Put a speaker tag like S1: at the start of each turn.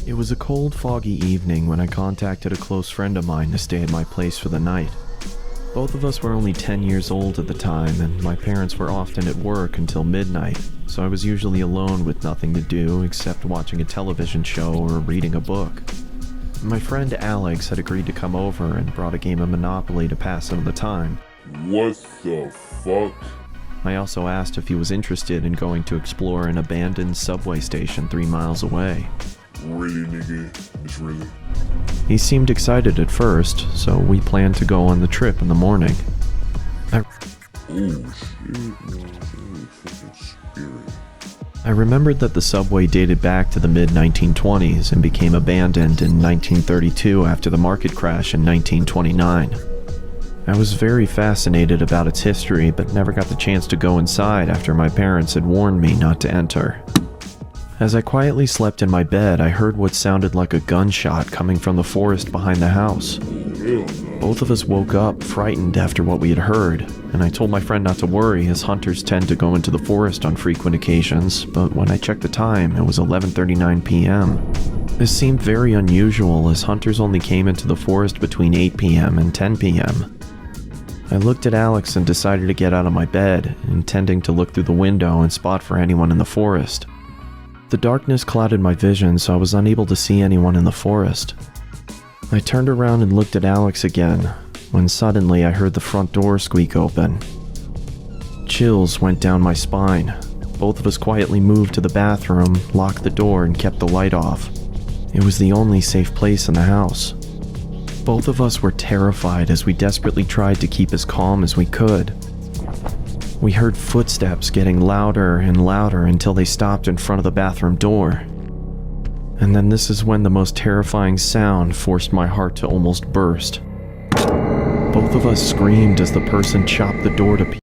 S1: It was a cold, foggy evening when I contacted a close friend of mine to stay at my place for the night. Both of us were only 10 years old at the time, and my parents were often at work until midnight, so I was usually alone with nothing to do except watching a television show or reading a book. My friend Alex had agreed to come over and brought a game of Monopoly to pass some of the time.
S2: What the fuck?
S1: I also asked if he was interested in going to explore an abandoned subway station 3 miles away.
S2: Really, nigga? It's really?
S1: He seemed excited at first, so we planned to go on the trip in the morning.
S2: Oh shit, man. Fucking spirit.
S1: I remembered that the subway dated back to the mid-1920s and became abandoned in 1932 after the market crash in 1929. I was very fascinated about its history, but never got the chance to go inside after my parents had warned me not to enter. As I quietly slept in my bed, I heard what sounded like a gunshot coming from the forest behind the house. Both of us woke up, frightened after what we had heard, and I told my friend not to worry as hunters tend to go into the forest on frequent occasions, but when I checked the time, it was 11:39 p.m. This seemed very unusual as hunters only came into the forest between 8 p.m. and 10 p.m. I looked at Alex and decided to get out of my bed, intending to look through the window and spot for anyone in the forest. The darkness clouded my vision, so I was unable to see anyone in the forest. I turned around and looked at Alex again, when suddenly I heard the front door squeak open. Chills went down my spine. Both of us quietly moved to the bathroom, locked the door, and kept the light off. It was the only safe place in the house. Both of us were terrified as we desperately tried to keep as calm as we could. We heard footsteps getting louder and louder until they stopped in front of the bathroom door. And then this is when the most terrifying sound forced my heart to almost burst. Both of us screamed as the person chopped the door to pieces.